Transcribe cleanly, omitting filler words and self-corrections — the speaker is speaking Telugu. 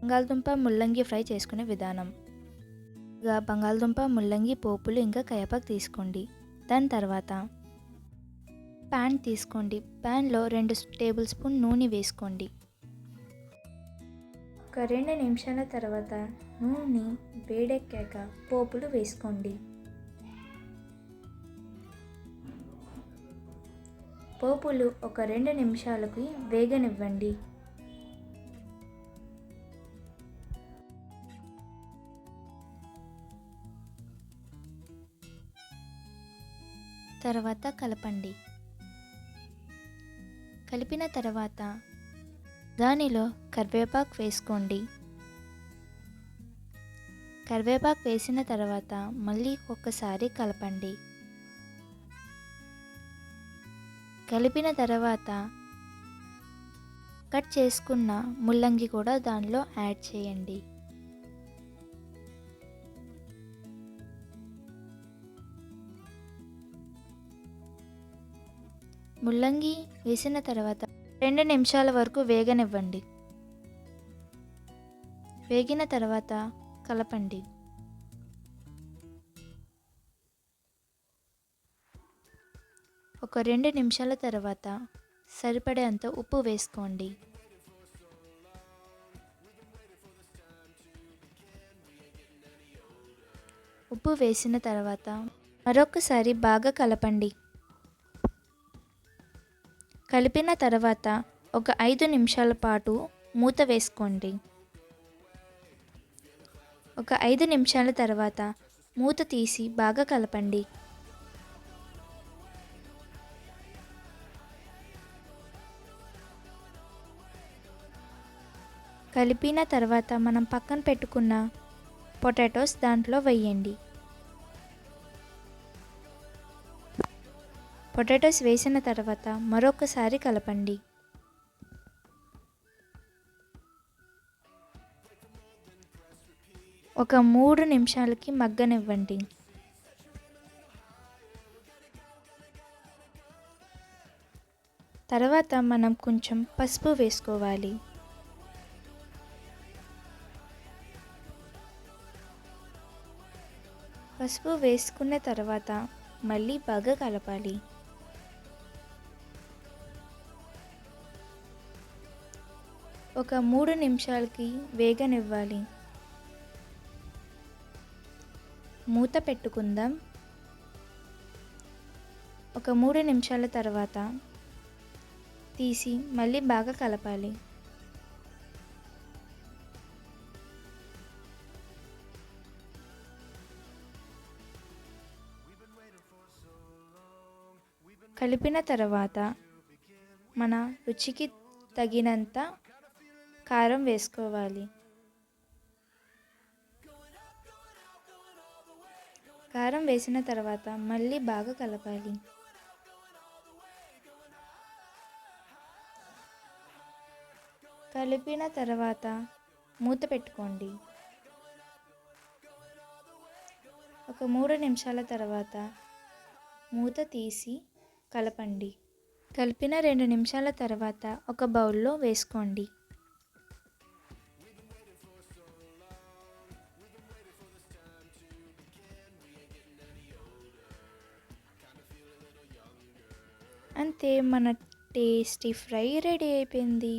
బంగాళదుంప ముల్లంగి ఫ్రై చేసుకునే విధానం. బంగాళదుంప ముల్లంగి పోపులు ఇంకా కరివేపాకు తీసుకోండి. దాని తర్వాత ప్యాన్ తీసుకోండి. ప్యాన్లో 2 టేబుల్ స్పూన్ నూనె వేసుకోండి. ఒక 2 నిమిషాల తర్వాత నూనె వేడెక్కాక పోపులు వేసుకోండి. పోపులు ఒక 2 నిమిషాలకి వేగనివ్వండి. తర్వాత కలపండి. కలిపిన తర్వాత దానిలో కరివేపాకు వేసుకోండి. కరివేపాకు వేసిన తర్వాత మళ్ళీ ఒక్కసారి కలపండి. కలిపిన తర్వాత కట్ చేసుకున్న ముల్లంగి కూడా దానిలో యాడ్ చేయండి. ముల్లంగి వేసిన తర్వాత 2 నిమిషాల వరకు వేగనివ్వండి. వేగిన తర్వాత కలపండి. ఒక 2 నిమిషాల తర్వాత సరిపడేంత ఉప్పు వేసుకోండి. ఉప్పు వేసిన తర్వాత మరొకసారి బాగా కలపండి. కలిపిన తర్వాత ఒక 5 నిమిషాల పాటు మూత వేసుకోండి. ఒక 5 నిమిషాల తర్వాత మూత తీసి బాగా కలపండి. కలిపిన తర్వాత మనం పక్కన పెట్టుకున్న పొటాటోస్ దాంట్లో వేయండి. పొటాటోస్ వేసిన తర్వాత మరొకసారి కలపండి. ఒక 3 నిమిషాలకి మగ్గనివ్వండి. తర్వాత మనం కొంచెం పసుపు వేసుకోవాలి. పసుపు వేసుకున్న తర్వాత మళ్ళీ బాగా కలపాలి. ఒక 3 నిమిషాలకి వేగనివ్వాలి. మూత పెట్టుకుందాం. ఒక 3 నిమిషాల తర్వాత తీసి మళ్ళీ బాగా కలపాలి. కలిపిన తర్వాత మన రుచికి తగినంత కారం వేసుకోవాలి. కారం వేసిన తర్వాత మళ్ళీ బాగా కలపాలి. కలిపిన తర్వాత మూత పెట్టుకోండి. ఒక 3 నిమిషాల తర్వాత మూత తీసి కలపండి. కలిపిన 2 నిమిషాల తర్వాత ఒక బౌల్లో వేసుకోండి. అంతే, మన టేస్టీ ఫ్రై రెడీ అయిపోయింది.